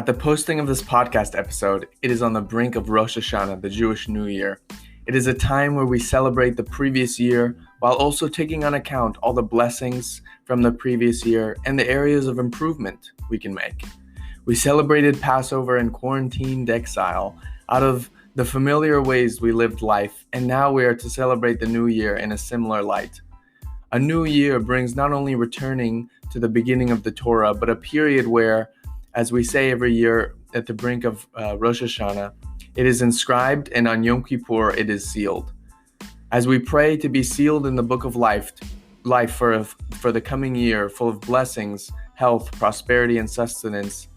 At the posting of this podcast episode, it is on the brink of Rosh Hashanah, the Jewish New Year. It is a time where we celebrate the previous year while also taking on account all the blessings from the previous year and the areas of improvement we can make. We celebrated Passover and quarantined exile out of the familiar ways we lived life, and now we are to celebrate the New Year in a similar light. A new year brings not only returning to the beginning of the Torah, but a period where, as we say every year at the brink of Rosh Hashanah, it is inscribed, and on Yom Kippur it is sealed. As we pray to be sealed in the book of life for the coming year, full of blessings, health, prosperity, and sustenance,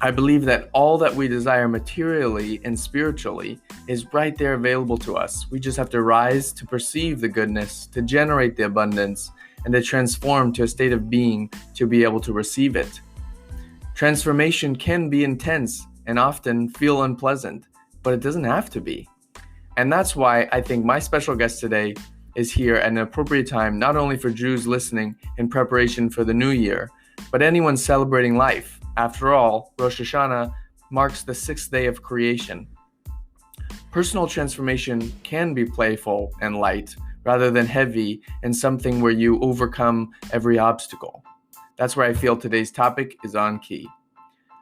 I believe that all that we desire materially and spiritually is right there available to us. We just have to rise to perceive the goodness, to generate the abundance, and to transform to a state of being to be able to receive it. Transformation can be intense and often feel unpleasant, but it doesn't have to be. And that's why I think my special guest today is here at an appropriate time, not only for Jews listening in preparation for the new year, but anyone celebrating life. After all, Rosh Hashanah marks the sixth day of creation. Personal transformation can be playful and light, rather than heavy and something where you overcome every obstacle. That's where I feel today's topic is on key.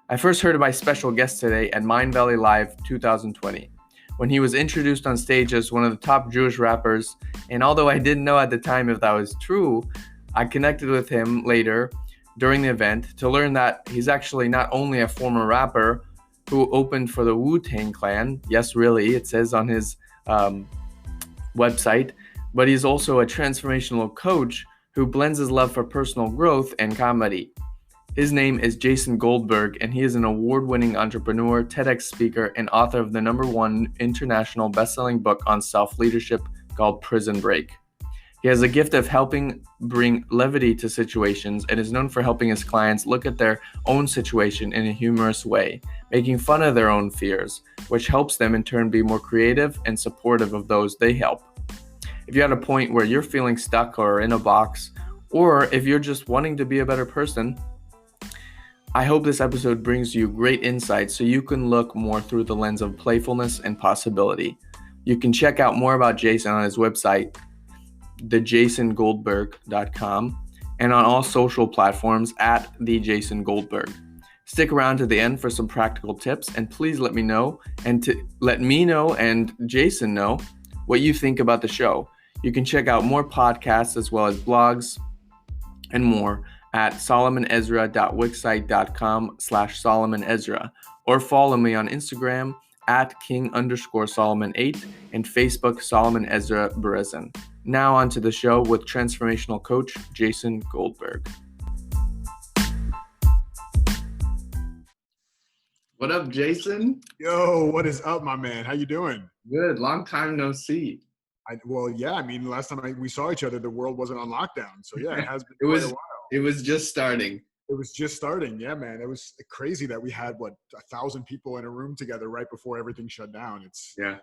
I first heard of my special guest today at Mind Valley Live 2020, when he was introduced on stage as one of the top Jewish rappers, and although I didn't know at the time if that was true, I connected with him later during the event to learn that he's actually not only a former rapper who opened for the Wu-Tang Clan, yes really, it says on his website, but he's also a transformational coach who blends his love for personal growth and comedy. His name is Jason Goldberg, and he is an award-winning entrepreneur, TEDx speaker, and author of the #1 international best-selling book on self-leadership called Prison Break. He has a gift of helping bring levity to situations and is known for helping his clients look at their own situation in a humorous way, making fun of their own fears, which helps them in turn be more creative and supportive of those they help. If you're at a point where you're feeling stuck or in a box, or if you're just wanting to be a better person, I hope this episode brings you great insight so you can look more through the lens of playfulness and possibility. You can check out more about Jason on his website, thejasongoldberg.com, and on all social platforms at thejasongoldberg. Stick around to the end for some practical tips, and please let me know and Jason know what you think about the show. You can check out more podcasts as well as blogs and more at solomonezra.wixsite.com/solomonezra, or follow me on Instagram at king_Solomon8 and Facebook Solomon Ezra Berezin. Now on to the show with transformational coach Jason Goldberg. What up, Jason? Yo, what is up, my man? How you doing? Good. Long time no see. Last time we saw each other, the world wasn't on lockdown. So yeah, it has been quite a while. It was just starting. Yeah, man. It was crazy that we had 1,000 people in a room together right before everything shut down. I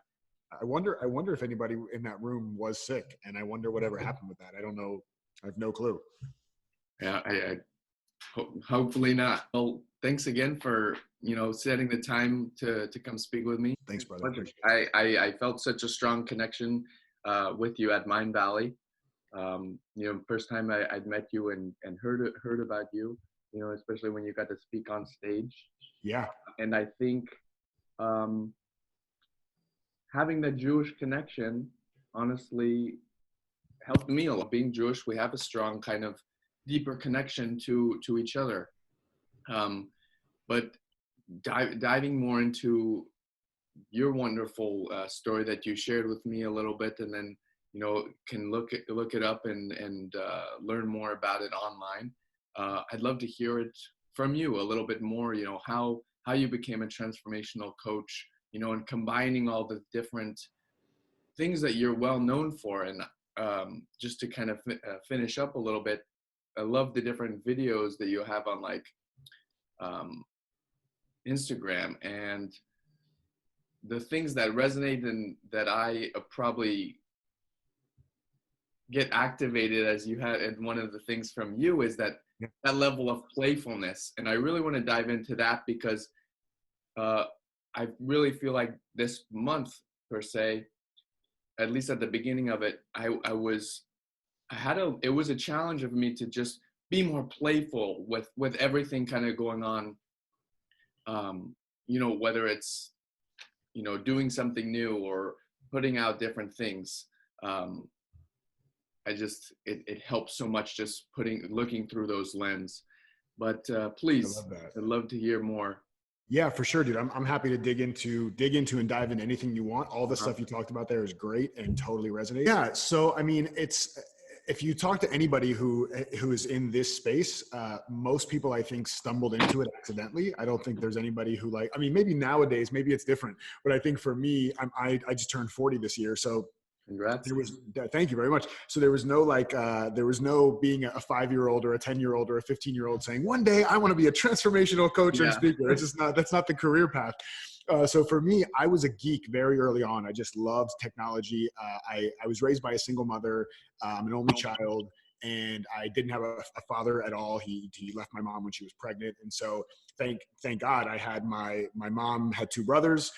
wonder if anybody in that room was sick, and I wonder whatever happened with that. I don't know. I have no clue. Yeah, hopefully not. Well, thanks again for setting the time to come speak with me. Thanks, brother. I felt such a strong connection with you at Mind Valley. First time I'd met you and heard about you, especially when you got to speak on stage. Yeah. And I think having that Jewish connection honestly helped me a lot. Being Jewish, we have a strong kind of deeper connection to each other. But diving more into your wonderful story that you shared with me a little bit, and then can look it up and learn more about it online. I'd love to hear it from you a little bit more. How you became a transformational coach. And combining all the different things that you're well known for. And just to kind of finish up a little bit, I love the different videos that you have on Instagram, and the things that resonate and that I probably get activated as you had, and one of the things from you is that Yeah. that level of playfulness. And I really want to dive into that because uh, I really feel like this month per se, at least at the beginning of it, it was a challenge of me to just be more playful with everything kind of going on. Whether it's, doing something new or putting out different things. Um, it helps so much just looking through those lens. But I please, love that. I'd love to hear more. Yeah, for sure, dude. I'm happy to dig into and dive into anything you want. All the Uh-huh. stuff you talked about there is great and totally resonates. Yeah. So, I mean, it's, if you talk to anybody who is in this space, most people I think stumbled into it accidentally. I don't think there's anybody who I mean, maybe nowadays, maybe it's different, but I think for me, I just turned 40 this year. So Congrats. Thank you very much. So there was no there was no being a 5-year-old or a 10-year-old or a 15-year-old saying, one day I want to be a transformational coach and speaker. It's just not, that's not the career path. So for me, I was a geek very early on. I just loved technology. I was raised by a single mother. I'm an only child, and I didn't have a father at all. He left my mom when she was pregnant. And so thank God I had my mom had 2 brothers,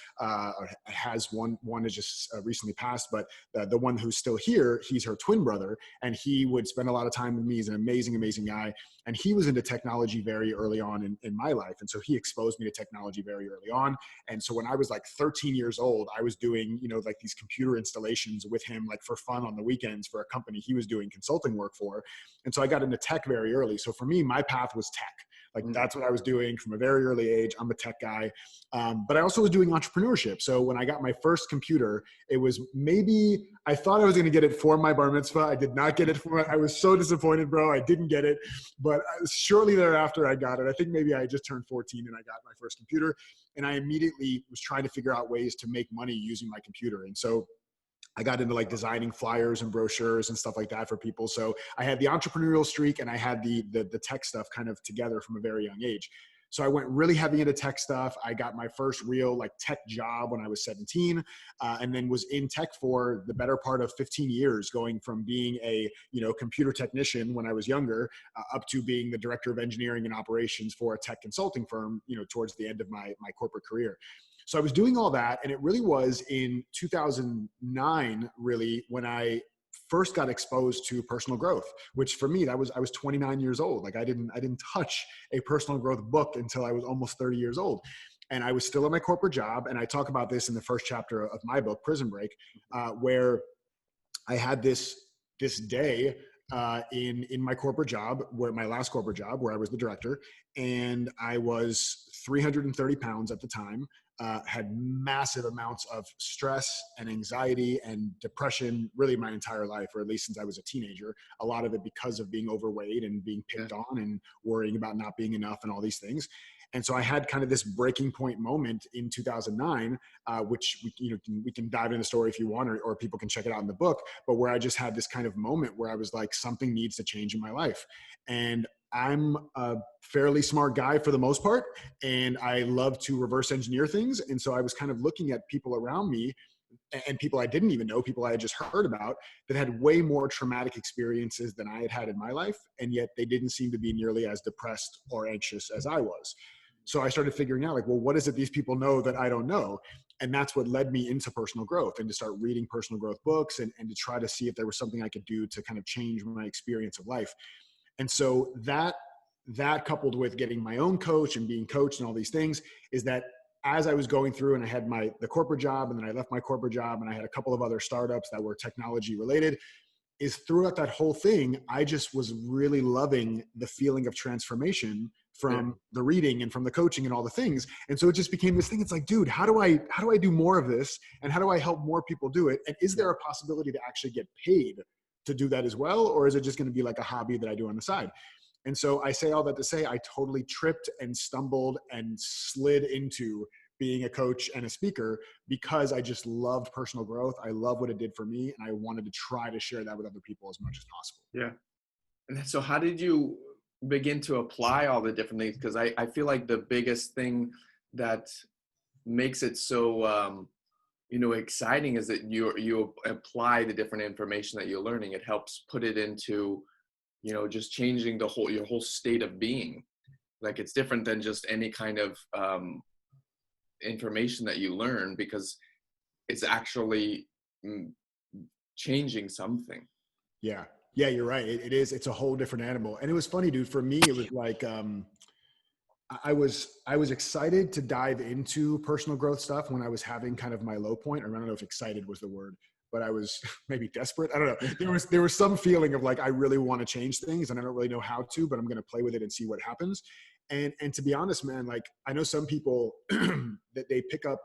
has one has just recently passed, but the one who's still here, he's her twin brother, and he would spend a lot of time with me. He's an amazing guy. And he was into technology very early on in my life. And so he exposed me to technology very early on. And so when I was like 13 years old, I was doing, like these computer installations with him, like for fun on the weekends for a company he was doing consulting work for. And so I got into tech very early. So for me, my path was tech. Like that's what I was doing from a very early age. I'm a tech guy. But I also was doing entrepreneurship. So when I got my first computer, it was I thought I was going to get it for my bar mitzvah. I did not get it I was so disappointed, bro. I didn't get it. But shortly thereafter, I got it. I think maybe I just turned 14 and I got my first computer. And I immediately was trying to figure out ways to make money using my computer. And so I got into like designing flyers and brochures and stuff like that for people. So I had the entrepreneurial streak and I had the tech stuff kind of together from a very young age. So I went really heavy into tech stuff. I got my first real like tech job when I was 17, and then was in tech for the better part of 15 years, going from being a computer technician when I was younger, up to being the director of engineering and operations for a tech consulting firm, towards the end of my corporate career. So I was doing all that, and it really was in 2009, really, when I first got exposed to personal growth, which for me, I was 29 years old. Like I didn't touch a personal growth book until I was almost 30 years old. And I was still in my corporate job. And I talk about this in the first chapter of my book, Prison Break, where I had this day in my corporate job, my last corporate job, where I was the director, and I was 330 pounds at the time. Had massive amounts of stress and anxiety and depression really my entire life, or at least since I was a teenager. A lot of it because of being overweight and being picked on and worrying about not being enough and all these things. And so I had kind of this breaking point moment in 2009, which we can dive into the story if you want, or people can check it out in the book, but where I just had this kind of moment where I was like, something needs to change in my life. And I'm a fairly smart guy for the most part, and I love to reverse engineer things. And so I was kind of looking at people around me, and people I didn't even know, people I had just heard about, that had way more traumatic experiences than I had had in my life. And yet they didn't seem to be nearly as depressed or anxious as I was. So I started figuring out, like, well, what is it these people know that I don't know? And that's what led me into personal growth, and to start reading personal growth books, and to try to see if there was something I could do to kind of change my experience of life. And so that coupled with getting my own coach and being coached and all these things, is that as I was going through, and I had the corporate job, and then I left my corporate job, and I had a couple of other startups that were technology related, is throughout that whole thing, I just was really loving the feeling of transformation from the reading and from the coaching and all the things. And so it just became this thing. It's like, dude, how do I do more of this? And how do I help more people do it? And is there a possibility to actually get paid to do that as well? Or is it just going to be like a hobby that I do on the side? And so I say all that to say, I totally tripped and stumbled and slid into being a coach and a speaker because I just loved personal growth. I love what it did for me, and I wanted to try to share that with other people as much as possible. Yeah. And so how did you begin to apply all the different things? Because I feel like the biggest thing that makes it so, exciting is that you apply the different information that you're learning. It helps put it into, just changing your whole state of being. Like, it's different than just any kind of information that you learn, because it's actually changing something. Yeah. Yeah, you're right. It is. It's a whole different animal. And it was funny, dude. For me, it was like, I was excited to dive into personal growth stuff when I was having kind of my low point. I don't know if excited was the word, but I was maybe desperate. I don't know. There was some feeling of like, I really want to change things and I don't really know how to, but I'm going to play with it and see what happens. And to be honest, man, like, I know some people that they pick up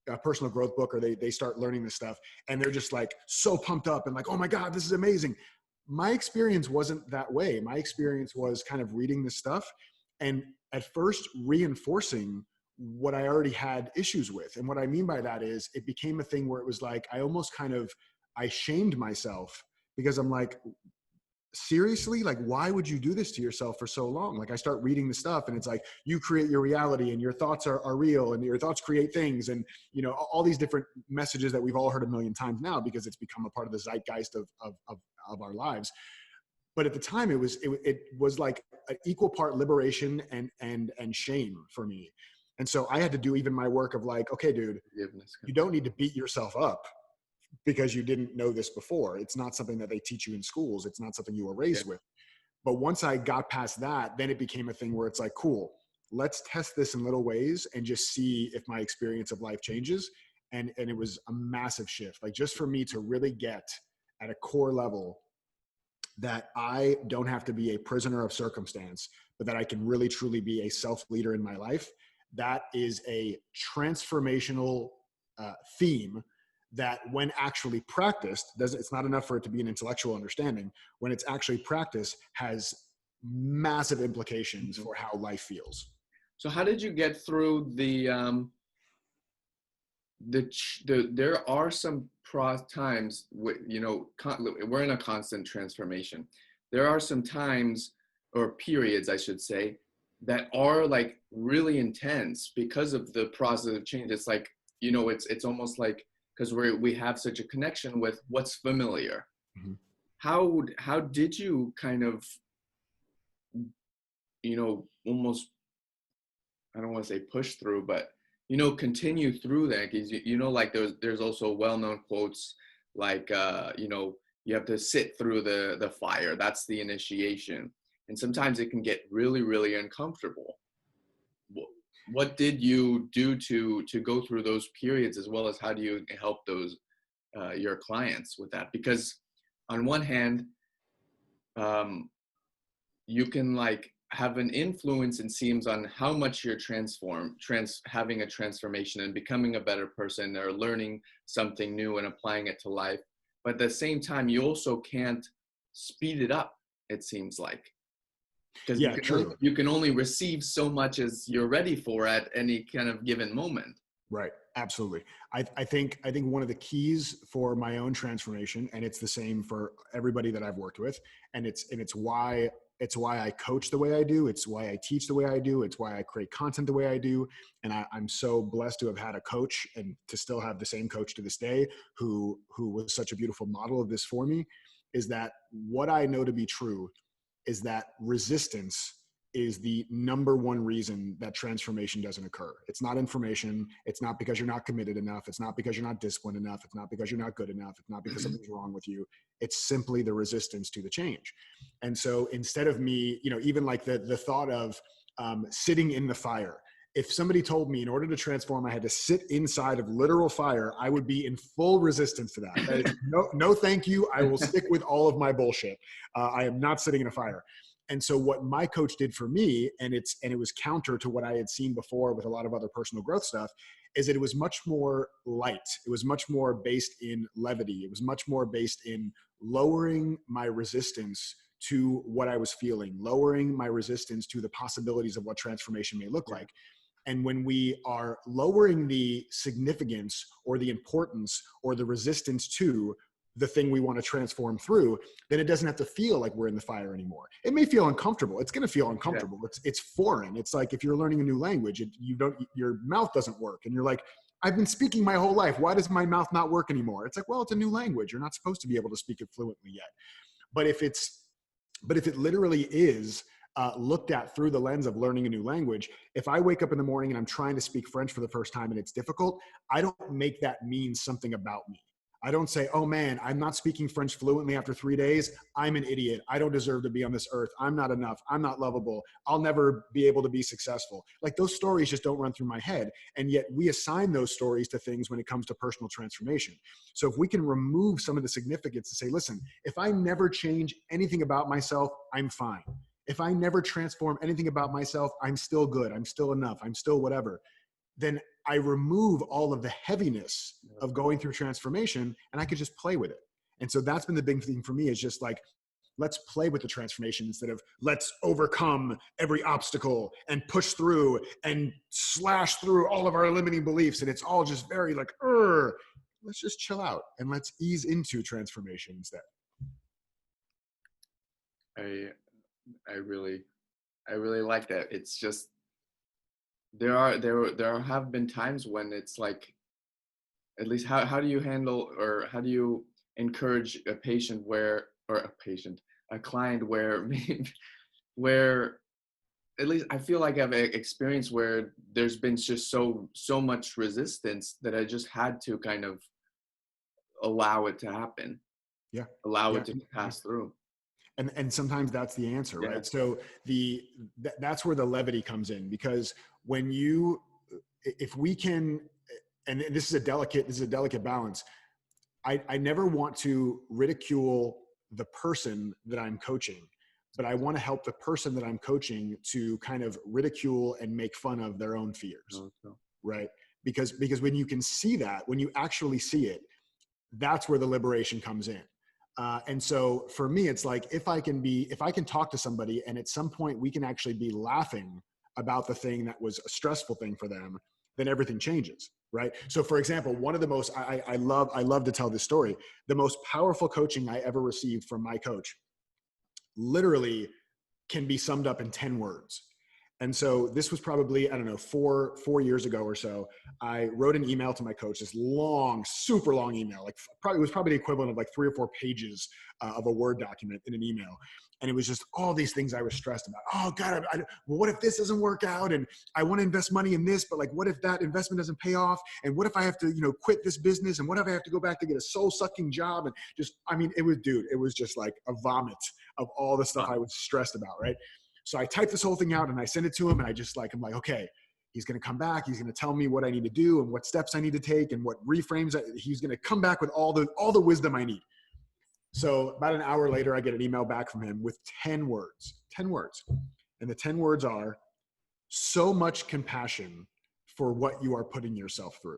a personal growth book, or they start learning this stuff and they're just like so pumped up and like, oh my God, this is amazing. My experience wasn't that way. My experience was kind of reading this stuff and at first reinforcing what I already had issues with. And what I mean by that is it became a thing where it was like, I shamed myself because I'm like, seriously, like, why would you do this to yourself for so long? Like, I start reading the stuff and it's like, you create your reality and your thoughts are real and your thoughts create things. And, all these different messages that we've all heard a million times now because it's become a part of the zeitgeist of our lives. But at the time it was like an equal part liberation and shame for me. And so I had to do even my work of like, okay, dude, you don't need to beat yourself up because you didn't know this before. It's not something that they teach you in schools. It's not something you were raised with. But once I got past that, then it became a thing where it's like, cool, let's test this in little ways and just see if my experience of life changes. And it was a massive shift. Like, just for me to really get at a core level that I don't have to be a prisoner of circumstance, but that I can really truly be a self-leader in my life. That is a transformational theme that, when actually practiced, it's not enough for it to be an intellectual understanding. When it's actually practiced, has massive implications for how life feels. So how did you get through there are some times, we're in a constant transformation. There are some times, or periods, I should say, that are like really intense because of the process of change. It's like, it's almost like, because we have such a connection with what's familiar. Mm-hmm. How did you kind of, almost, I don't want to say push through, but continue through that? Because like there's also well-known quotes like you have to sit through the fire. That's the initiation, and sometimes it can get really, really uncomfortable. What did you do to go through those periods, as well as how do you help those your clients with that? Because on one hand, you can like have an influence, it seems, on how much you're having a transformation and becoming a better person, or learning something new and applying it to life. But at the same time, you also can't speed it up, it seems like. Because you can only receive so much as you're ready for at any kind of given moment. Right. Absolutely. I think one of the keys for my own transformation, and it's the same for everybody that I've worked with, and it's why I coach the way I do. It's why I teach the way I do. It's why I create content the way I do. And I'm so blessed to have had a coach, and to still have the same coach to this day, who was such a beautiful model of this for me, is that what I know to be true is that resistance is the number one reason that transformation doesn't occur. It's not information. It's not because you're not committed enough. It's not because you're not disciplined enough. It's not because you're not good enough. It's not because something's wrong with you. It's simply the resistance to the change. And so instead of me, even like the thought of sitting in the fire, if somebody told me in order to transform, I had to sit inside of literal fire, I would be in full resistance to that. That is, no, thank you. I will stick with all of my bullshit. I am not sitting in a fire. And so what my coach did for me, and it was counter to what I had seen before with a lot of other personal growth stuff, is that it was much more light. It was much more based in levity. It was much more based in lowering my resistance to what I was feeling, lowering my resistance to the possibilities of what transformation may look like. And when we are lowering the significance or the importance or the resistance to the thing we want to transform through, then it doesn't have to feel like we're in the fire anymore. It may feel uncomfortable. It's going to feel uncomfortable. Yeah. It's foreign. It's like if you're learning a new language, your mouth doesn't work. And you're like, I've been speaking my whole life. Why does my mouth not work anymore? It's like, well, it's a new language. You're not supposed to be able to speak it fluently yet. But if it literally is looked at through the lens of learning a new language, if I wake up in the morning and I'm trying to speak French for the first time and it's difficult, I don't make that mean something about me. I don't say, oh man, I'm not speaking French fluently after 3 days. I'm an idiot. I don't deserve to be on this earth. I'm not enough. I'm not lovable. I'll never be able to be successful. Like, those stories just don't run through my head. And yet we assign those stories to things when it comes to personal transformation. So if we can remove some of the significance and say, listen, if I never change anything about myself, I'm fine. If I never transform anything about myself, I'm still good. I'm still enough. I'm still whatever. Then I remove all of the heaviness of going through transformation, and I could just play with it. And so that's been the big thing for me, is just like, let's play with the transformation instead of let's overcome every obstacle and push through and slash through all of our limiting beliefs. And it's all just very like, let's just chill out and let's ease into transformation instead. I really like that. It's just, there have been times when it's like, at least how do you handle, or how do you encourage a patient a client where where, at least I feel like I've experienced where there's been just so much resistance that I just had to kind of allow it to happen. Allow it to pass through. And sometimes that's the answer, right? So that's where the levity comes in, because if we can, and this is a delicate balance. I never want to ridicule the person that I'm coaching, but I want to help the person that I'm coaching to kind of ridicule and make fun of their own fears, right? Because when you can see that, when you actually see it, that's where the liberation comes in. And so for me, it's like, if I can talk to somebody and at some point we can actually be laughing about the thing that was a stressful thing for them, then everything changes, right? So for example, one of the most, I love to tell this story. The most powerful coaching I ever received from my coach literally can be summed up in 10 words. And so this was probably, I don't know, four years ago or so. I wrote an email to my coach, this long, super long email. It was probably the equivalent of like 3 or 4 pages of a Word document in an email. And it was just all these things I was stressed about. Oh God, well, what if this doesn't work out? And I want to invest money in this, but like, what if that investment doesn't pay off? And what if I have to, quit this business? And what if I have to go back to get a soul sucking job? And it was just like a vomit of all the stuff I was stressed about, right? So I typed this whole thing out and I sent it to him, and I'm like, okay, he's going to come back. He's going to tell me what I need to do and what steps I need to take and what reframes. He's going to come back with all the wisdom I need. So about an hour later, I get an email back from him with 10 words. And the 10 words are: so much compassion for what you are putting yourself through.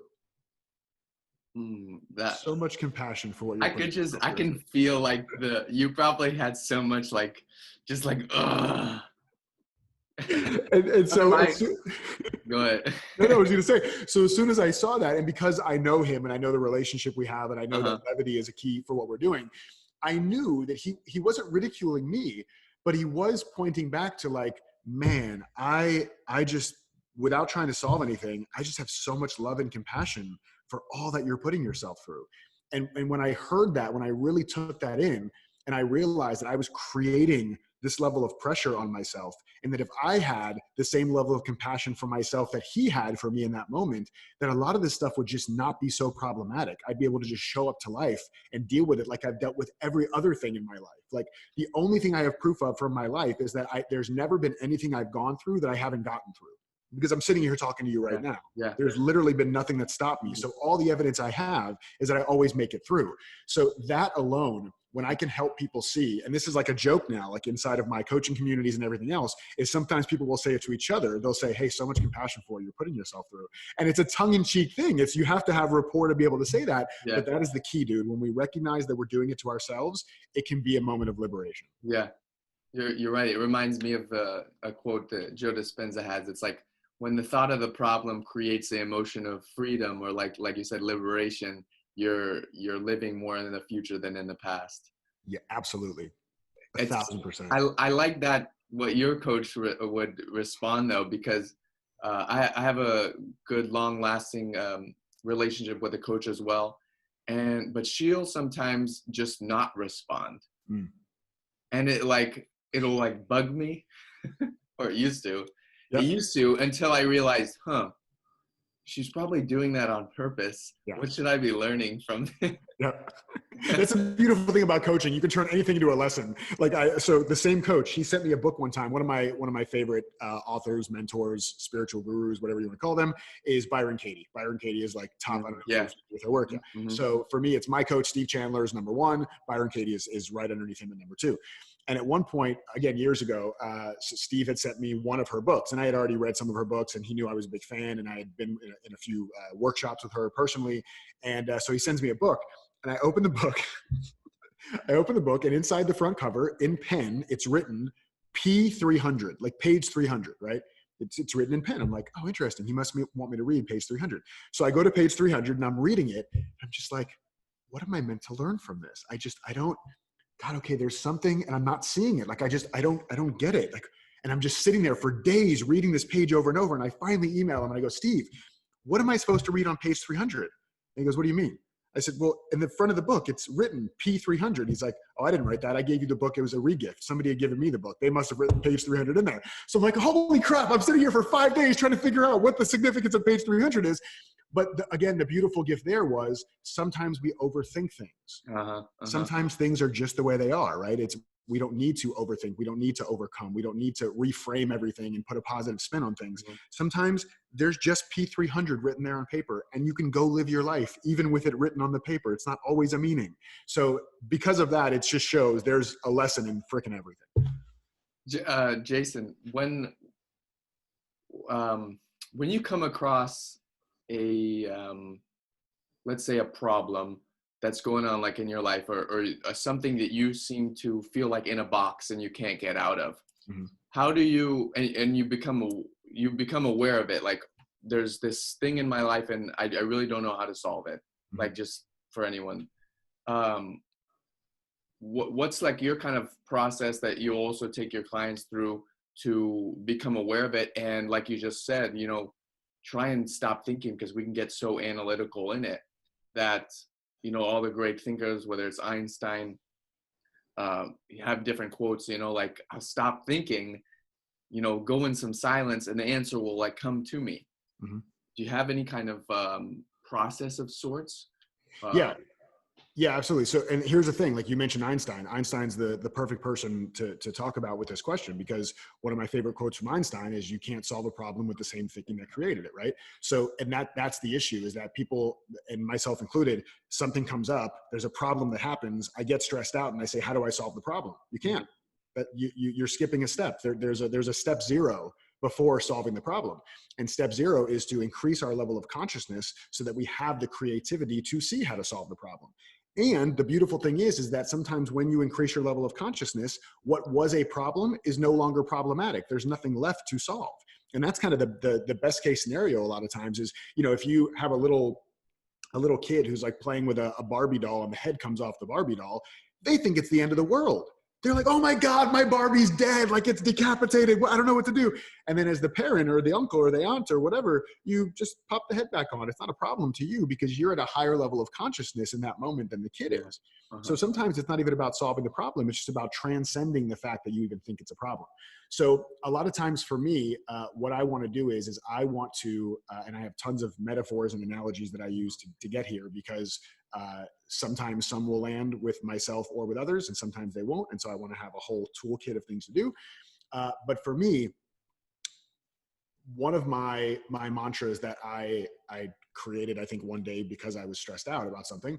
So much compassion for what you're putting yourself through. I can feel like you probably had so much ugh. And so go ahead. No, I was going to say, so as soon as I saw that, and because I know him and I know the relationship we have, and I know that levity is a key for what we're doing, I knew that he wasn't ridiculing me, but he was pointing back to like, man, I just, without trying to solve anything, I just have so much love and compassion for all that you're putting yourself through. And when I heard that, when I really took that in, and I realized that I was creating this level of pressure on myself, and that if I had the same level of compassion for myself that he had for me in that moment, that a lot of this stuff would just not be so problematic. I'd be able to just show up to life and deal with it like I've dealt with every other thing in my life. Like, the only thing I have proof of from my life is that there's never been anything I've gone through that I haven't gotten through. Because I'm sitting here talking to you right now. There's literally been nothing that stopped me. So all the evidence I have is that I always make it through. So that alone, when I can help people see, and this is like a joke now, like inside of my coaching communities and everything else, is sometimes people will say it to each other. They'll say, hey, so much compassion for what you're putting yourself through. And it's a tongue-in-cheek thing. You have to have rapport to be able to say that. But that is the key, dude. When we recognize that we're doing it to ourselves, it can be a moment of liberation. Yeah, you're right. It reminds me of a quote that Joe Dispenza has. It's like, when the thought of the problem creates the emotion of freedom, or like you said, liberation, you're living more in the future than in the past. Yeah, absolutely. 1,000%. I like that, what your coach would respond though, because I have a good long lasting relationship with a coach as well. But she'll sometimes just not respond. Mm. And it'll like bug me, or it used to. Yeah. It used to, until I realized, she's probably doing that on purpose. Yeah. What should I be learning from this? Yeah. That's a beautiful thing about coaching. You can turn anything into a lesson. So the same coach, he sent me a book one time. One of my favorite authors, mentors, spiritual gurus, whatever you want to call them, is Byron Katie. Byron Katie is like top. I don't know with her work. Yeah. Mm-hmm. So for me, it's my coach, Steve Chandler, is number one. Byron Katie is right underneath him at number two. And at one point, again, years ago, Steve had sent me one of her books, and I had already read some of her books, and he knew I was a big fan, and I had been in a few workshops with her personally. And so he sends me a book, and I open the book. And inside the front cover, in pen, it's written P300, like page 300, right? It's written in pen. I'm like, oh, interesting. He must want me to read page 300. So I go to page 300, and I'm reading it. And I'm just like, what am I meant to learn from this? I don't. God, okay, there's something, and I'm not seeing it. Like, I don't get it. Like, and I'm just sitting there for days reading this page over and over. And I finally email him and I go, Steve, what am I supposed to read on page 300? And he goes, what do you mean? I said, well, in the front of the book, it's written P300. He's like, oh, I didn't write that. I gave you the book. It was a regift. Somebody had given me the book. They must have written page 300 in there. So I'm like, holy crap. I'm sitting here for 5 days trying to figure out what the significance of page 300 is. But again, the beautiful gift there was sometimes we overthink things. Sometimes things are just the way they are, right? We don't need to overthink. We don't need to overcome. We don't need to reframe everything and put a positive spin on things. Mm-hmm. Sometimes there's just P300 written there on paper, and you can go live your life even with it written on the paper. It's not always a meaning. So because of that, it just shows there's a lesson in frickin' everything. Jason, when you come across let's say a problem that's going on like in your life, or something that you seem to feel like in a box and you can't get out of, mm-hmm. How do you, and you become aware of it, like there's this thing in my life and I really don't know how to solve it, mm-hmm. Like just for anyone, what's like your kind of process that you also take your clients through to become aware of it? And like you just said, try and stop thinking, because we can get so analytical in it that, all the great thinkers, whether it's Einstein, have different quotes, like, I'll stop thinking, go in some silence and the answer will like come to me. Mm-hmm. Do you have any kind of process of sorts? Yeah, absolutely. So, and here's the thing, like you mentioned Einstein. Einstein's the perfect person to talk about with this question, because one of my favorite quotes from Einstein is, you can't solve a problem with the same thinking that created it, right? So, and that's the issue, is that people, and myself included, something comes up, there's a problem that happens, I get stressed out and I say, how do I solve the problem? You can't. But you're skipping a step. There's a step 0 before solving the problem. And step 0 is to increase our level of consciousness so that we have the creativity to see how to solve the problem. And the beautiful thing is that sometimes when you increase your level of consciousness, what was a problem is no longer problematic. There's nothing left to solve. And that's kind of the best case scenario a lot of times is, if you have a little kid who's like playing with a Barbie doll and the head comes off the Barbie doll, they think it's the end of the world. They're like, oh my God, my Barbie's dead. Like, it's decapitated. I don't know what to do. And then as the parent or the uncle or the aunt or whatever, you just pop the head back on. It's not a problem to you because you're at a higher level of consciousness in that moment than the kid is. Uh-huh. So sometimes it's not even about solving the problem. It's just about transcending the fact that you even think it's a problem. So a lot of times for me, what I want to do is I want to, and I have tons of metaphors and analogies that I use to get here, because sometimes some will land with myself or with others, and sometimes they won't. And so I want to have a whole toolkit of things to do. But for me, one of my mantras that I created, I think one day because I was stressed out about something,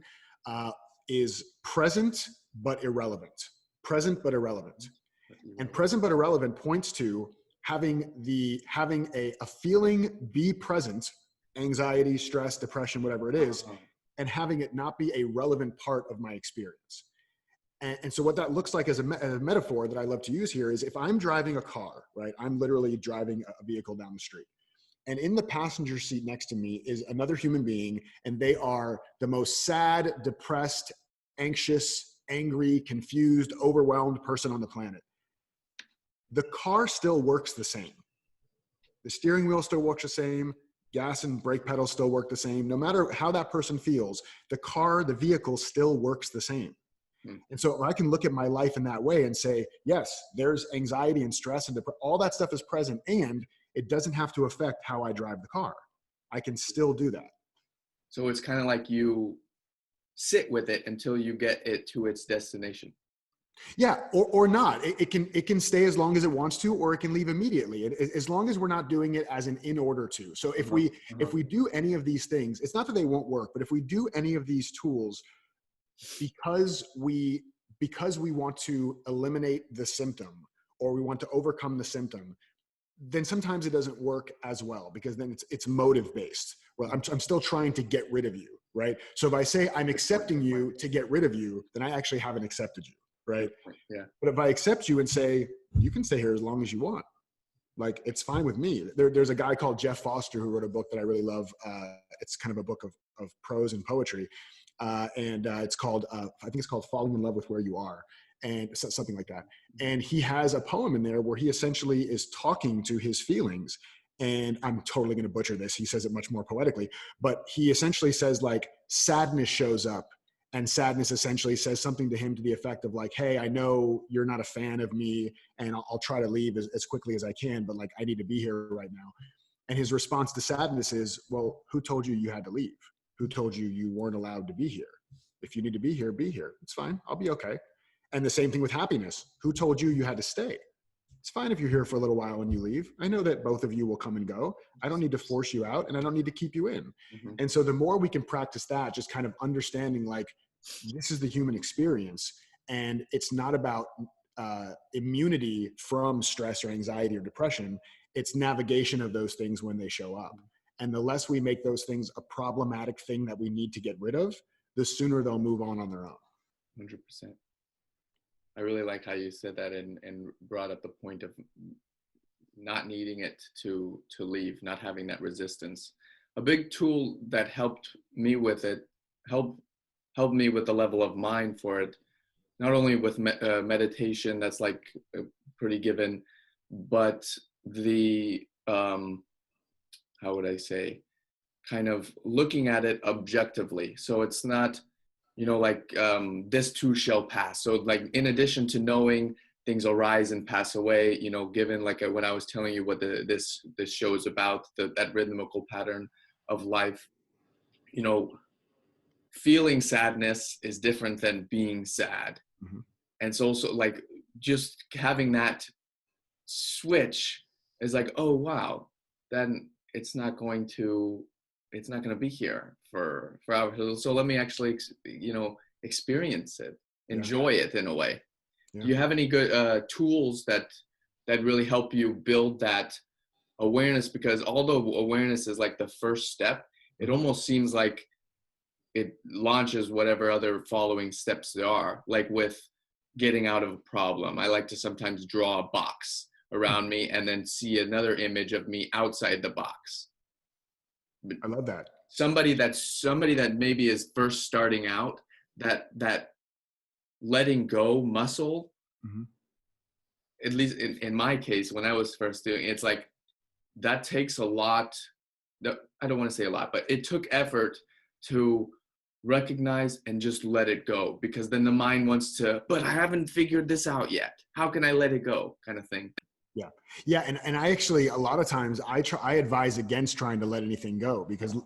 is present but irrelevant. Present but irrelevant. And present but irrelevant points to having a feeling be present, anxiety, stress, depression, whatever it is, and having it not be a relevant part of my experience. And so what that looks like as a metaphor that I love to use here is, if I'm driving a car, right? I'm literally driving a vehicle down the street. And in the passenger seat next to me is another human being, and they are the most sad, depressed, anxious, angry, confused, overwhelmed person on the planet. The car still works the same. The steering wheel still works the same. gas and brake pedals still work the same. No matter how that person feels, the vehicle still works the same. And so I can look at my life in that way and say, yes, there's anxiety and stress and all that stuff is present, and it doesn't have to affect how I drive the car. I can still do that. So it's kind of like you sit with it until you get it to its destination. Yeah, or not. It can stay as long as it wants to, or it can leave immediately. As long as we're not doing it as an in order to. So if we do any of these things, it's not that they won't work, but if we do any of these tools because we want to eliminate the symptom or we want to overcome the symptom, then sometimes it doesn't work as well, because then it's motive based. Well, I'm still trying to get rid of you, right? So if I say I'm accepting you to get rid of you, then I actually haven't accepted you. Right. Yeah. But if I accept you and say, you can stay here as long as you want, like, it's fine with me. There's a guy called Jeff Foster who wrote a book that I really love. It's kind of a book of prose and poetry. And it's called, I think it's called Falling in Love with Where You Are, and something like that. And he has a poem in there where he essentially is talking to his feelings. And I'm totally going to butcher this. He says it much more poetically, but he essentially says, like, sadness shows up. And sadness essentially says something to him to the effect of, like, hey, I know you're not a fan of me, and I'll try to leave as quickly as I can, but, like, I need to be here right now. And his response to sadness is, well, who told you you had to leave? Who told you you weren't allowed to be here? If you need to be here, be here. It's fine. I'll be okay. And the same thing with happiness. Who told you you had to stay? It's fine if you're here for a little while and you leave. I know that both of you will come and go. I don't need to force you out, and I don't need to keep you in. Mm-hmm. And so the more we can practice that, just kind of understanding, like, this is the human experience, and it's not about immunity from stress or anxiety or depression. It's navigation of those things when they show up. And the less we make those things a problematic thing that we need to get rid of, the sooner they'll move on their own. 100%. I really like how you said that and brought up the point of not needing it to leave, not having that resistance. A big tool that helped me with it, helped me with the level of mind for it, not only with meditation, that's like pretty given, but the, how would I say, kind of looking at it objectively. So it's not, like this too shall pass. So, like, in addition to knowing things arise and pass away, given, like, when I was telling you what this show is about, that rhythmical pattern of life, feeling sadness is different than being sad. Mm-hmm. And so also, like, just having that switch is like, oh wow, then it's not going to be here for hours. So let me actually, experience it, enjoy it in a way. Yeah. Do you have any good tools that really help you build that awareness? Because although awareness is like the first step, it almost seems like it launches whatever other following steps there are. Like with getting out of a problem, I like to sometimes draw a box around me and then see another image of me outside the box. I love that. Somebody that maybe is first starting out, that letting go muscle, mm-hmm. at least in my case, when I was first doing it, it's like that takes a lot. I don't want to say a lot, but it took effort to recognize and just let it go, because then the mind wants to, but I haven't figured this out yet. How can I let it go, kind of thing. Yeah. And I actually, a lot of times I advise against trying to let anything go, because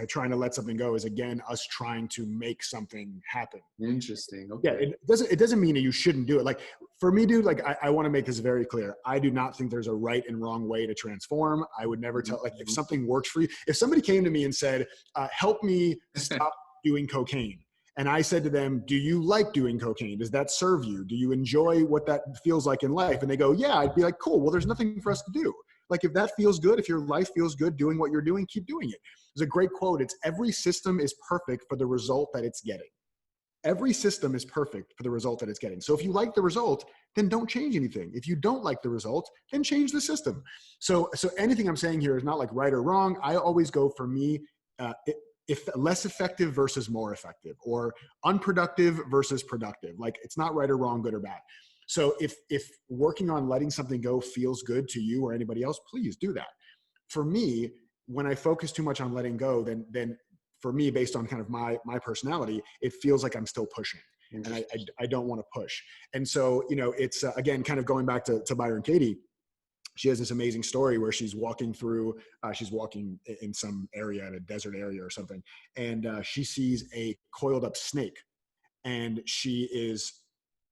trying to let something go is, again, us trying to make something happen. Interesting. Okay. Yeah. It doesn't mean that you shouldn't do it. Like, for me, dude, like, I want to make this very clear. I do not think there's a right and wrong way to transform. I would never tell, like, if something works for you, if somebody came to me and said, help me stop doing cocaine, and I said to them, do you like doing cocaine? Does that serve you? Do you enjoy what that feels like in life? And they go, yeah. I'd be like, cool. Well, there's nothing for us to do. Like, if that feels good, if your life feels good doing what you're doing, keep doing it. There's a great quote. It's, every system is perfect for the result that it's getting. Every system is perfect for the result that it's getting. So if you like the result, then don't change anything. If you don't like the result, then change the system. So anything I'm saying here is not like right or wrong. I always go, for me, if less effective versus more effective, or unproductive versus productive. Like, it's not right or wrong, good or bad. So if working on letting something go feels good to you or anybody else, please do that. For me, when I focus too much on letting go, then for me, based on kind of my personality, it feels like I'm still pushing, and I don't want to push. And so, you know, it's again, kind of going back to Byron Katie. She has this amazing story where she's walking through, she's walking in some area, in a desert area or something, and she sees a coiled up snake, and she is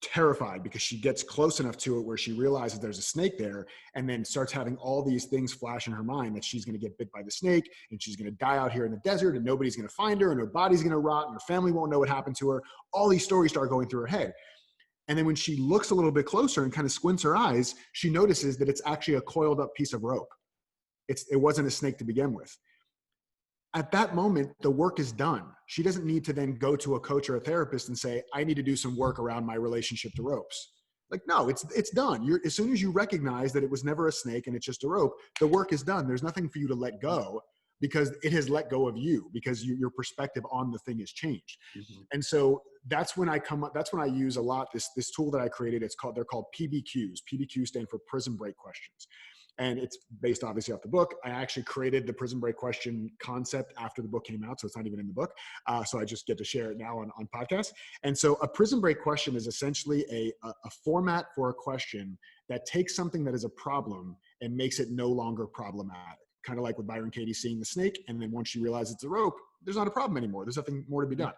terrified because she gets close enough to it where she realizes there's a snake there, and then starts having all these things flash in her mind that she's going to get bit by the snake, and she's going to die out here in the desert, and nobody's going to find her, and her body's going to rot, and her family won't know what happened to her. All these stories start going through her head. And then when she looks a little bit closer and kind of squints her eyes, she notices that it's actually a coiled up piece of rope. It wasn't a snake to begin with. At that moment, the work is done. She doesn't need to then go to a coach or a therapist and say, I need to do some work around my relationship to ropes. Like, no, it's done. As soon as you recognize that it was never a snake and it's just a rope, the work is done. There's nothing for you to let go, because it has let go of you, because your perspective on the thing has changed. Mm-hmm. And so that's when I use a lot this tool that I created. They're called PBQs. PBQs stand for prison break questions. And it's based obviously off the book. I actually created the prison break question concept after the book came out, so it's not even in the book. So I just get to share it now on podcast. And so a prison break question is essentially a format for a question that takes something that is a problem and makes it no longer problematic. Kind of like with Byron Katie seeing the snake, and then once she realizes it's a rope, there's not a problem anymore. There's nothing more to be done.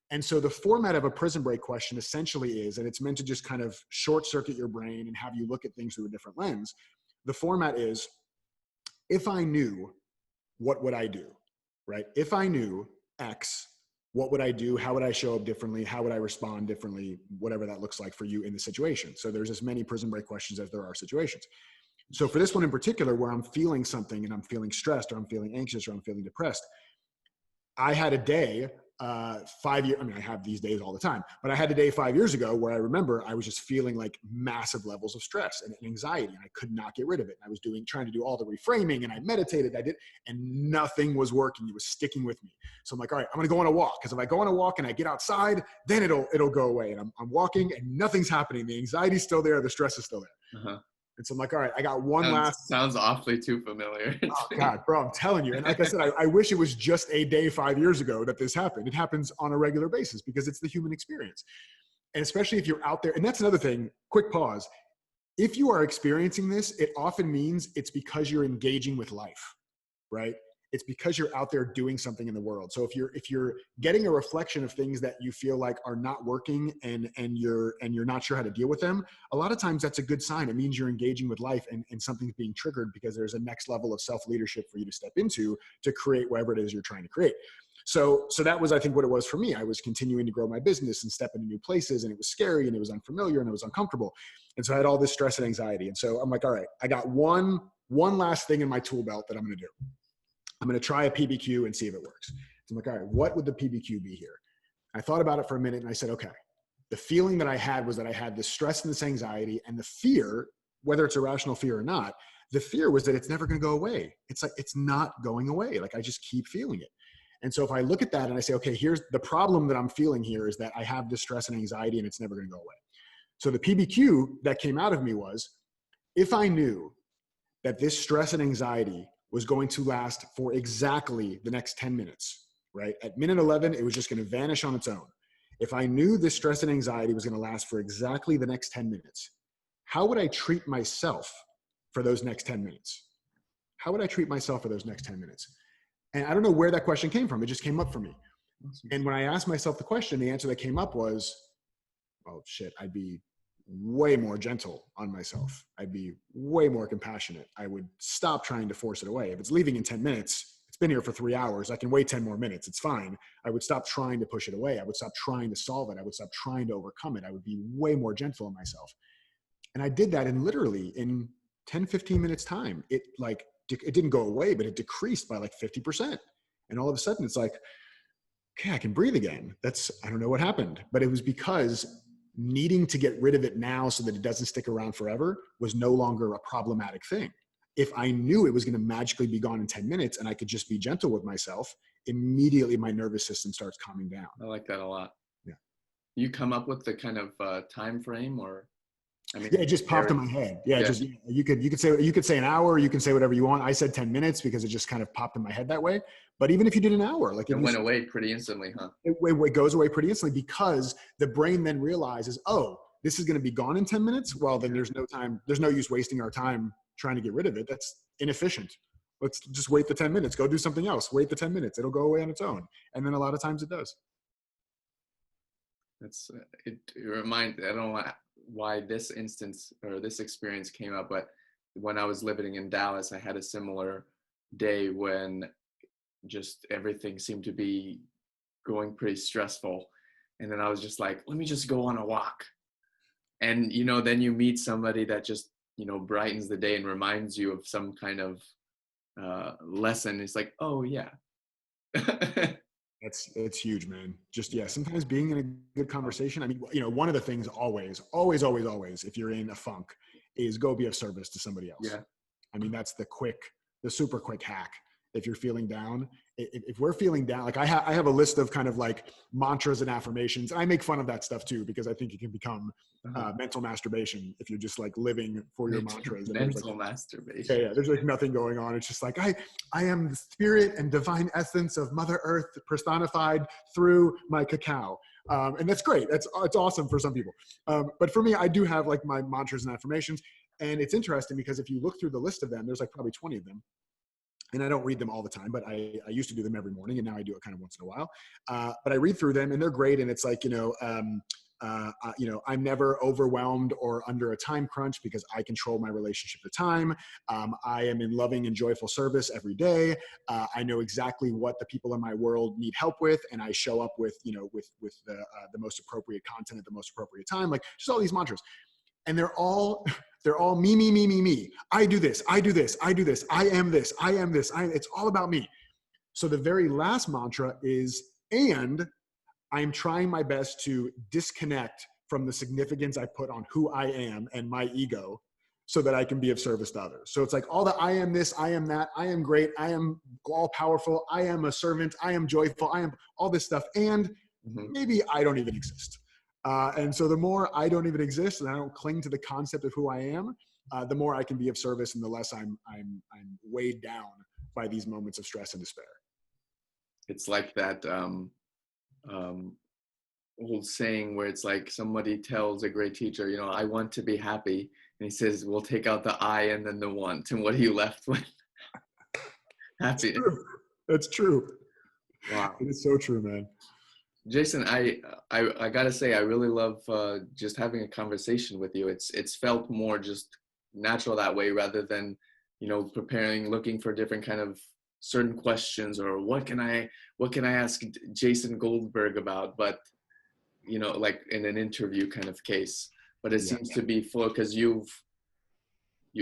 And so the format of a prison break question essentially is, and it's meant to just kind of short circuit your brain and have you look at things through a different lens. The format is, if I knew, what would I do, right? If I knew X, what would I do? How would I show up differently? How would I respond differently? Whatever that looks like for you in the situation. So there's as many prison break questions as there are situations. So for this one in particular, where I'm feeling something and I'm feeling stressed, or I'm feeling anxious, or I'm feeling depressed, I had a day 5 years, I mean, I have these days all the time, but I had a day 5 years ago where I remember I was just feeling like massive levels of stress and anxiety, and I could not get rid of it. And I was trying to do all the reframing, and I meditated, and nothing was working. It was sticking with me. So I'm like, all right, I'm going to go on a walk, because if I go on a walk and I get outside, then it'll go away. And I'm walking and nothing's happening. The anxiety's still there. The stress is still there. Uh-huh. And so I'm like, all right, I got one last. Sounds awfully too familiar. Oh God, bro, I'm telling you. And like I said, I wish it was just a day 5 years ago that this happened. It happens on a regular basis because it's the human experience. And especially if you're out there, and that's another thing, quick pause. If you are experiencing this, it often means it's because you're engaging with life, right? It's because you're out there doing something in the world. So if you're getting a reflection of things that you feel like are not working, and you're not sure how to deal with them, a lot of times that's a good sign. It means you're engaging with life, and something's being triggered, because there's a next level of self-leadership for you to step into to create whatever it is you're trying to create. So that was, I think, what it was for me. I was continuing to grow my business and step into new places, and it was scary, and it was unfamiliar, and it was uncomfortable. And so I had all this stress and anxiety. And so I'm like, all right, I got one last thing in my tool belt that I'm going to do. I'm going to try a PBQ and see if it works. So I'm like, all right, what would the PBQ be here? I thought about it for a minute, and I said, okay, the feeling that I had was that I had this stress and this anxiety, and the fear, whether it's a rational fear or not, the fear was that it's never going to go away. It's like, it's not going away. Like, I just keep feeling it. And so if I look at that and I say, okay, here's the problem that I'm feeling here, is that I have this stress and anxiety, and it's never going to go away. So the PBQ that came out of me was, if I knew that this stress and anxiety was going to last for exactly the next 10 minutes, right? At minute 11, it was just going to vanish on its own. If I knew this stress and anxiety was going to last for exactly the next 10 minutes, how would I treat myself for those next 10 minutes? How would I treat myself for those next 10 minutes? And I don't know where that question came from. It just came up for me. And when I asked myself the question, the answer that came up was, oh shit, I'd be way more gentle on myself. I'd be way more compassionate. I would stop trying to force it away. If it's leaving in 10 minutes, it's been here for 3 hours. I can wait 10 more minutes. It's fine. I would stop trying to push it away. I would stop trying to solve it. I would stop trying to overcome it. I would be way more gentle on myself. And I did that, and literally in 10, 15 minutes time, it didn't go away, but it decreased by like 50%. And all of a sudden it's like, okay, I can breathe again. I don't know what happened, but it was because needing to get rid of it now so that it doesn't stick around forever was no longer a problematic thing. If I knew it was going to magically be gone in 10 minutes and I could just be gentle with myself, immediately my nervous system starts calming down. I like that a lot. Yeah. You come up with the kind of time frame, or? I mean, Yeah, it just popped in my head. Yeah, yeah. just you could say an hour, you can say whatever you want. I said 10 minutes because it just kind of popped in my head that way. But even if you did an hour, like it went away pretty instantly, huh? It goes away pretty instantly because the brain then realizes, oh, this is going to be gone in 10 minutes. Well, then there's no time. There's no use wasting our time trying to get rid of it. That's inefficient. Let's just wait the 10 minutes. Go do something else. Wait the 10 minutes. It'll go away on its own. And then a lot of times it does. That's it reminds, I don't know why this instance or this experience came up, but when I was living in Dallas, I had a similar day when just everything seemed to be going pretty stressful. And then I was just like, let me just go on a walk. And, then you meet somebody that just, brightens the day and reminds you of some kind of lesson. It's like, oh yeah. It's huge, man. Just, yeah, sometimes being in a good conversation. I mean, one of the things always, if you're in a funk, is go be of service to somebody else. Yeah. I mean, that's the super quick hack. If you're feeling down, if we're feeling down, like I have a list of kind of like mantras and affirmations. I make fun of that stuff too, because I think it can become mental masturbation if you're just like living for your mantras. Mental masturbation. Yeah, there's like nothing going on. It's just like, I am the spirit and divine essence of Mother Earth personified through my cacao. And that's great. It's awesome for some people. But for me, I do have like my mantras and affirmations. And it's interesting because if you look through the list of them, there's like probably 20 of them. And I don't read them all the time, but I used to do them every morning, and now I do it kind of once in a while. But I read through them, and they're great. And it's like, I'm never overwhelmed or under a time crunch because I control my relationship to time. I am in loving and joyful service every day. I know exactly what the people in my world need help with, and I show up with the most appropriate content at the most appropriate time. Like just all these mantras. And they're all me, me, me, me, me. I do this, I do this, I do this. I am this, I am this. It's all about me. So the very last mantra is, and I'm trying my best to disconnect from the significance I put on who I am and my ego so that I can be of service to others. So it's like all the I am this, I am that, I am great, I am all powerful, I am a servant, I am joyful, I am all this stuff. And maybe I don't even exist. And so the more I don't even exist and I don't cling to the concept of who I am, the more I can be of service and the less I'm weighed down by these moments of stress and despair. It's like that old saying where it's like somebody tells a great teacher, I want to be happy. And he says, we'll take out the I and then the want. And what are you left with? Happy. That's true. Wow. It is so true, man. Jason, I gotta say, I really love just having a conversation with you. It's felt more just natural that way rather than, preparing, looking for different kind of certain questions or what can I ask Jason Goldberg about, but like in an interview kind of case. But it seems to be full because you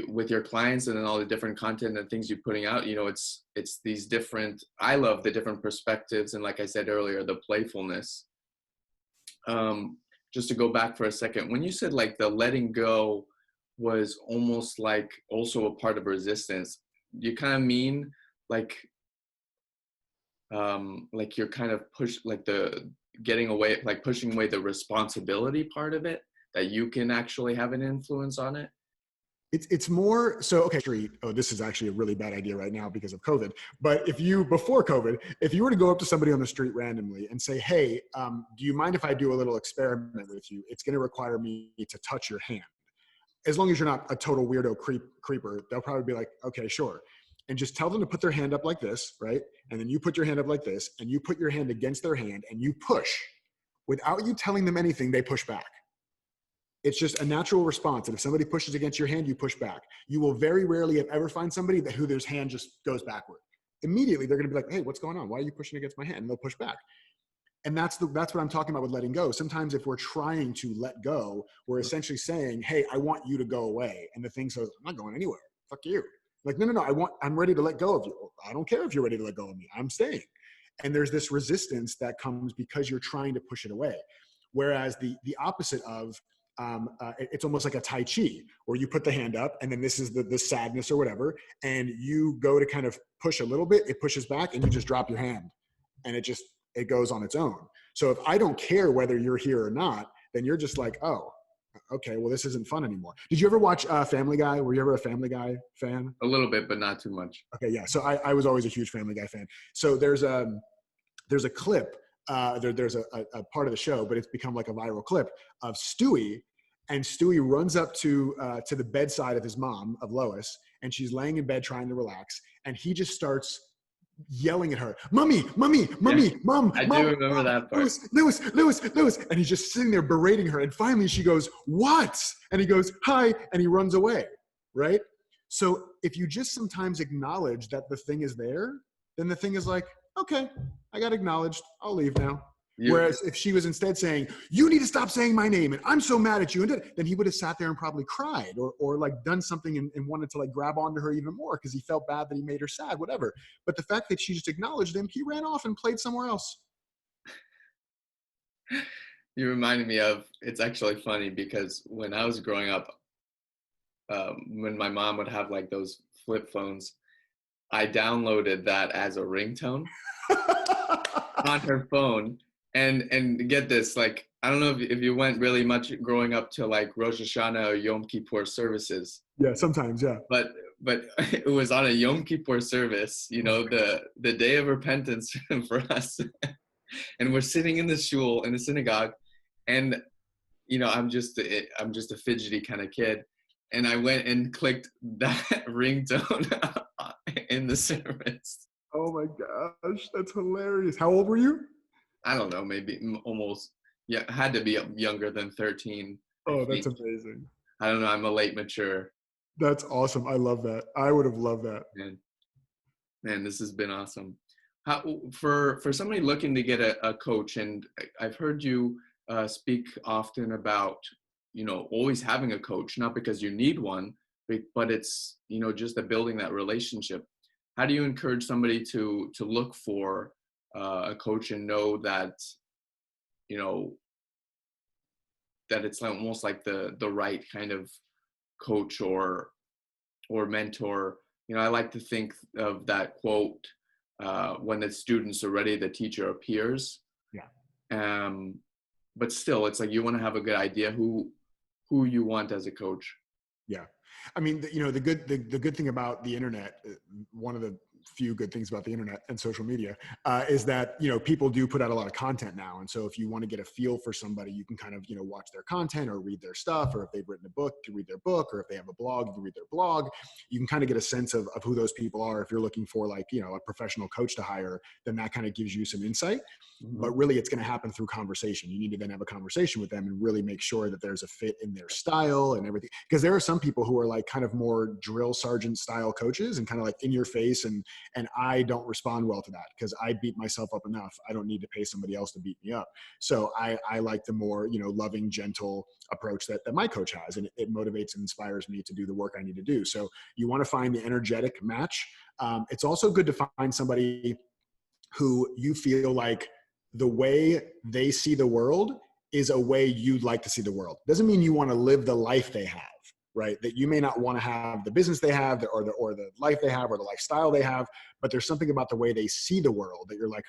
with your clients and then all the different content and things you're putting out, it's these different, I love the different perspectives. And like I said earlier, the playfulness. Just to go back for a second, when you said like the letting go was almost like also a part of resistance, you kind of mean like you're kind of like the getting away, like pushing away the responsibility part of it, that you can actually have an influence on it? It's more so, okay, oh, this is actually a really bad idea right now because of COVID. But before COVID, if you were to go up to somebody on the street randomly and say, hey, do you mind if I do a little experiment with you? It's going to require me to touch your hand. As long as you're not a total weirdo creeper, they'll probably be like, okay, sure. And just tell them to put their hand up like this, right? And then you put your hand up like this, and you put your hand against their hand, and you push. Without you telling them anything, they push back. It's just a natural response. And if somebody pushes against your hand, you push back. You will very rarely ever find somebody whose hand just goes backward. Immediately, they're going to be like, hey, what's going on? Why are you pushing against my hand? And they'll push back. And that's what I'm talking about with letting go. Sometimes if we're trying to let go, we're essentially saying, hey, I want you to go away. And the thing says, I'm not going anywhere. Fuck you. Like, no, I'm ready to let go of you. I don't care if you're ready to let go of me. I'm staying. And there's this resistance that comes because you're trying to push it away. Whereas the opposite of, it's almost like a Tai Chi, where you put the hand up and then this is the sadness or whatever. And you go to kind of push a little bit, it pushes back and you just drop your hand and it goes on its own. So if I don't care whether you're here or not, then you're just like, oh, Okay, well, this isn't fun anymore. Did you ever watch Family Guy? Were you ever a Family Guy fan? A little bit, but not too much. Okay, yeah. So I was always a huge Family Guy fan. So there's a clip, there's a part of the show, but it's become like a viral clip of Stewie, and Stewie runs up to the bedside of his mom, of Lois, and she's laying in bed trying to relax, and he just starts yelling at her, "Mommy, mommy, mommy, Yeah, mom, I mom, do remember mom, that part. Lewis," and he's just sitting there berating her, and finally she goes, "What?" And he goes, "Hi," and he runs away, right? So if you just sometimes acknowledge that the thing is there, then the thing is like, okay, I got acknowledged, I'll leave now. Whereas if she was instead saying, "You need to stop saying my name, and I'm so mad at you," and then he would have sat there and probably cried, or like done something and wanted to like grab onto her even more because he felt bad that he made her sad, whatever. But the fact that she just acknowledged him, he ran off and played somewhere else. You reminded me of, it's actually funny because when I was growing up, when my mom would have like those flip phones, I downloaded that as a ringtone on her phone. And get this, like, I don't know if you went really much growing up to like Rosh Hashanah or Yom Kippur services, Yeah, sometimes, yeah. but it was on a Yom Kippur service, the day of repentance for us. And we're sitting in the shul, in the synagogue, and I'm just a fidgety kind of kid, and I went and clicked that ringtone in the service. Oh my gosh, that's hilarious. How old were you? I don't know, maybe almost, yeah, had to be younger than 13, I Oh, that's think. amazing. I don't know, I'm a late mature. That's awesome. I love that. I would have loved that. Man, this has been awesome. How, for somebody looking to get a coach, and I've heard you speak often about, always having a coach, not because you need one, but it's, just the building that relationship. How do you encourage somebody to look for a coach and know that, you know, that it's almost like the right kind of coach or mentor? I like to think of that quote, when the students are ready, the teacher appears. Yeah. But still, it's like you want to have a good idea who you want as a coach. Yeah. I mean, the good thing about the internet, one of the few good things about the internet and social media, is that, people do put out a lot of content now. And so if you want to get a feel for somebody, you can kind of, watch their content or read their stuff, or if they've written a book, you read their book, or if they have a blog, you read their blog. You can kind of get a sense of who those people are. If you're looking for like, a professional coach to hire, then that kind of gives you some insight. Mm-hmm. But really it's going to happen through conversation. You need to then have a conversation with them and really make sure that there's a fit in their style and everything. Because there are some people who are like kind of more drill sergeant style coaches and kind of like in your face. And I don't respond well to that because I beat myself up enough. I don't need to pay somebody else to beat me up. So I like the more, loving, gentle approach that my coach has. And it motivates and inspires me to do the work I need to do. So you want to find the energetic match. It's also good to find somebody who you feel like the way they see the world is a way you'd like to see the world. Doesn't mean you want to live the life they have, right? That you may not want to have the business they have or the life they have or the lifestyle they have, but there's something about the way they see the world that you're like,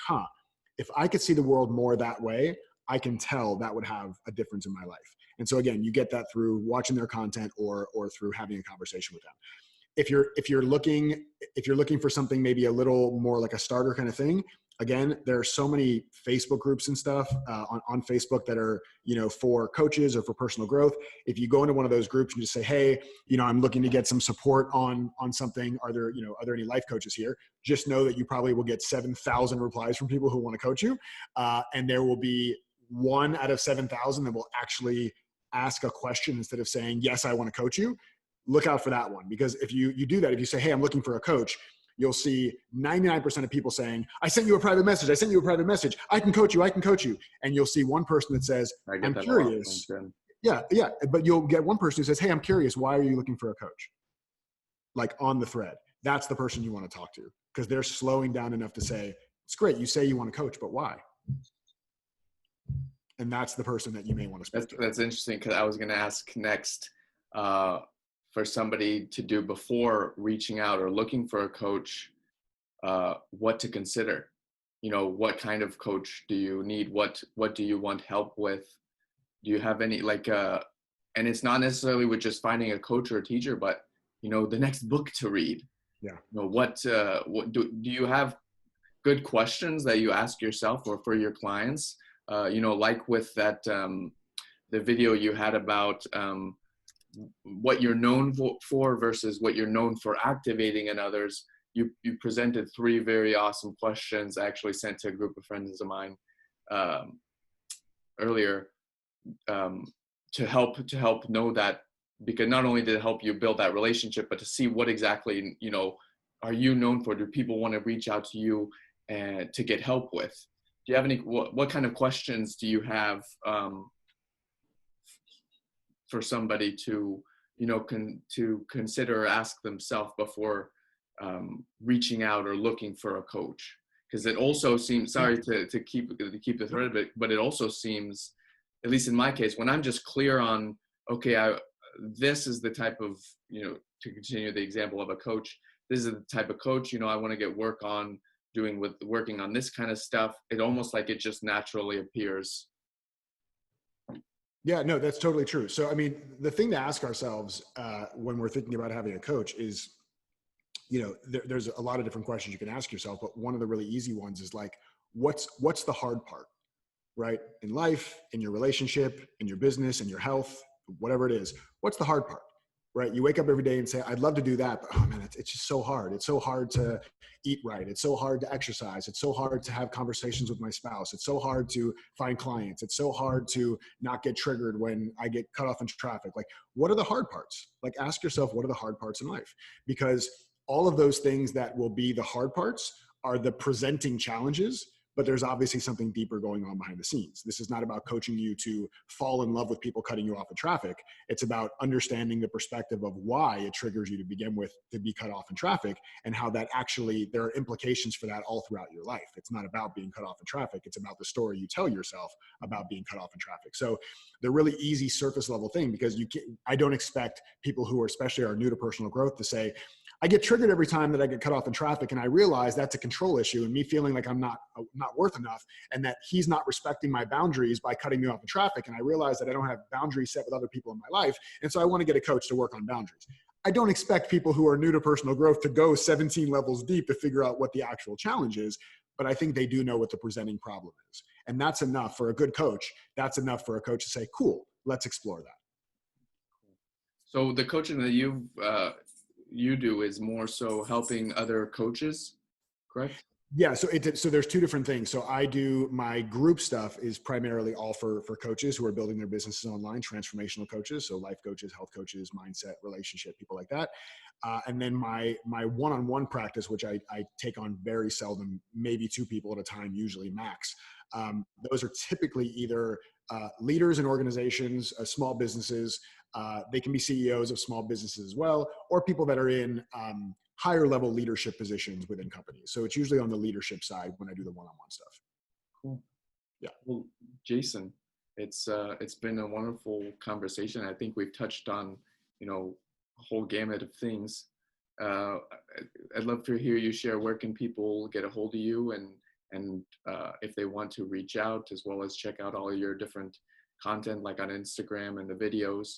if I could see the world more that way, I can tell that would have a difference in my life. And so again, you get that through watching their content or through having a conversation with them. If you're looking for something maybe a little more like a starter kind of thing, again, there are so many Facebook groups and stuff on Facebook that are, for coaches or for personal growth. If you go into one of those groups and just say, hey, I'm looking to get some support on something. Are there any life coaches here? Just know that you probably will get 7,000 replies from people who want to coach you. And there will be 1 out of 7,000 that will actually ask a question instead of saying, yes, I want to coach you. Look out for that one, because if you do that, if you say, hey, I'm looking for a coach, you'll see 99% of people saying, I sent you a private message. I can coach you. And you'll see one person that says, I'm curious. Yeah. But you'll get one person who says, hey, I'm curious. Why are you looking for a coach? Like on the thread. That's the person you want to talk to, because they're slowing down enough to say, it's great. You say you want to coach, but why? And that's the person that you may want to speak to. That's interesting, because I was going to ask next, for somebody to do before reaching out or looking for a coach, what to consider. What kind of coach do you need? What do you want help with? Do you have any And it's not necessarily with just finding a coach or a teacher, but, the next book to read. Yeah. What do you have good questions that you ask yourself or for your clients? Like with that, the video you had about what you're known for versus what you're known for activating in others. You presented 3 very awesome questions I actually sent to a group of friends of mine earlier, to help know that, because not only did it help you build that relationship, but to see what exactly, are you known for? Do people want to reach out to you and to get help with? Do you have any, what kind of questions do you have for somebody to, to consider or ask themselves before reaching out or looking for a coach? Because it also seems, sorry to keep the thread, but it also seems, at least in my case, when I'm just clear on, okay, this is the type of, to continue the example of a coach, this is the type of coach, I want to get working on this kind of stuff. It almost like it just naturally appears. Yeah, no, that's totally true. So, I mean, the thing to ask ourselves when we're thinking about having a coach is, there's a lot of different questions you can ask yourself, but one of the really easy ones is like, what's the hard part, right? In life, in your relationship, in your business, in your health, whatever it is, what's the hard part, right? You wake up every day and say, I'd love to do that, but oh man, it's just so hard. It's so hard to eat right. It's so hard to exercise. It's so hard to have conversations with my spouse. It's so hard to find clients. It's so hard to not get triggered when I get cut off in traffic. Like, what are the hard parts? Like, ask yourself, what are the hard parts in life? Because all of those things that will be the hard parts are the presenting challenges, but there's obviously something deeper going on behind the scenes. This is not about coaching you to fall in love with people cutting you off in traffic. It's about understanding the perspective of why it triggers you to begin with to be cut off in traffic, and how that actually, there are implications for that all throughout your life. It's not about being cut off in traffic. It's about the story you tell yourself about being cut off in traffic. So the really easy surface level thing, because I don't expect people who especially are new to personal growth to say, I get triggered every time that I get cut off in traffic, and I realize that's a control issue and me feeling like I'm not worth enough, and that he's not respecting my boundaries by cutting me off in traffic. And I realize that I don't have boundaries set with other people in my life. And so I want to get a coach to work on boundaries. I don't expect people who are new to personal growth to go 17 levels deep to figure out what the actual challenge is, but I think they do know what the presenting problem is. And that's enough for a good coach. That's enough for a coach to say, cool, let's explore that. So the coaching that you do is more so helping other coaches, correct? Yeah, so there's 2 different things. So I do, my group stuff is primarily all for coaches who are building their businesses online, transformational coaches, so life coaches, health coaches, mindset, relationship, people like that. And then my one-on-one practice, which I take on very seldom, maybe 2 people at a time, usually max. Those are typically either leaders in organizations, small businesses. They can be CEOs of small businesses as well, or people that are in higher level leadership positions within companies. So it's usually on the leadership side when I do the one-on-one stuff. Cool. Yeah. Well, Jason, it's been a wonderful conversation. I think we've touched on, a whole gamut of things. I'd love to hear you share, where can people get a hold of you, and if they want to reach out, as well as check out all your different content, like on Instagram and the videos.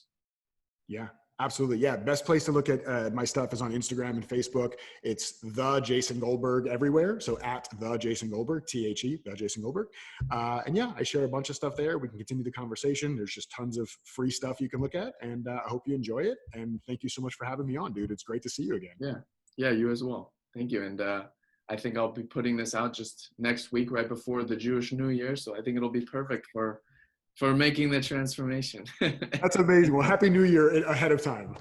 Yeah, absolutely. Yeah. Best place to look at my stuff is on Instagram and Facebook. It's the Jason Goldberg everywhere. So at the Jason Goldberg, THE, the Jason Goldberg. And yeah, I share a bunch of stuff there. We can continue the conversation. There's just tons of free stuff you can look at, and I hope you enjoy it. And thank you so much for having me on, dude. It's great to see you again. Yeah. Yeah. You as well. Thank you. And, I think I'll be putting this out just next week, right before the Jewish New Year. So I think it'll be perfect for making the transformation. That's amazing. Well, Happy New Year ahead of time.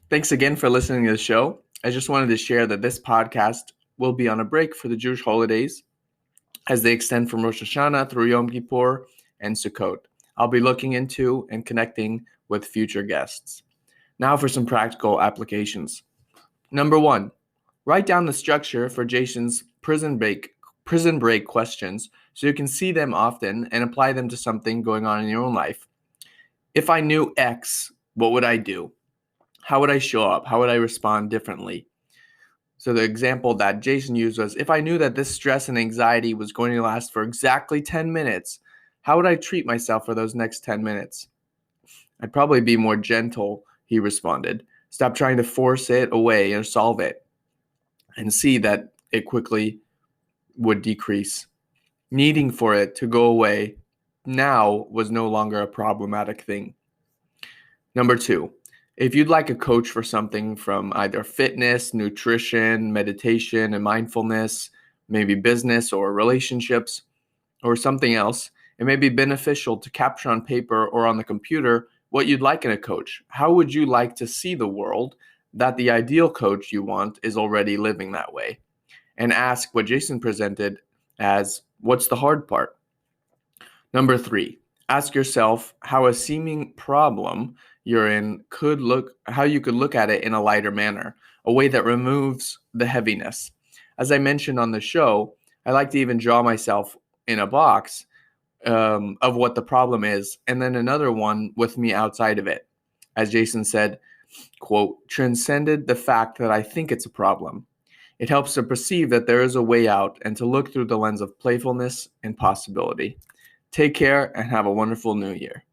Thanks again for listening to the show. I just wanted to share that this podcast will be on a break for the Jewish holidays as they extend from Rosh Hashanah through Yom Kippur and Sukkot. I'll be looking into and connecting with future guests. Now for some practical applications. Number 1, write down the structure for Jason's prison break questions so you can see them often and apply them to something going on in your own life. If I knew X, what would I do? How would I show up? How would I respond differently? So the example that Jason used was, if I knew that this stress and anxiety was going to last for exactly 10 minutes, how would I treat myself for those next 10 minutes? I'd probably be more gentle, he responded. Stop trying to force it away or solve it, and see that it quickly would decrease. Needing for it to go away now was no longer a problematic thing. Number 2, if you'd like a coach for something from either fitness, nutrition, meditation, and mindfulness, maybe business or relationships, or something else, it may be beneficial to capture on paper or on the computer what you'd like in a coach. How would you like to see the world that the ideal coach you want is already living that way? And ask what Jason presented as, what's the hard part? Number 3, ask yourself how a seeming problem you're in how you could look at it in a lighter manner, a way that removes the heaviness. As I mentioned on the show, I like to even draw myself in a box of what the problem is, and then another one with me outside of it. As Jason said, quote, transcended the fact that I think it's a problem. It helps to perceive that there is a way out and to look through the lens of playfulness and possibility. Take care and have a wonderful new year.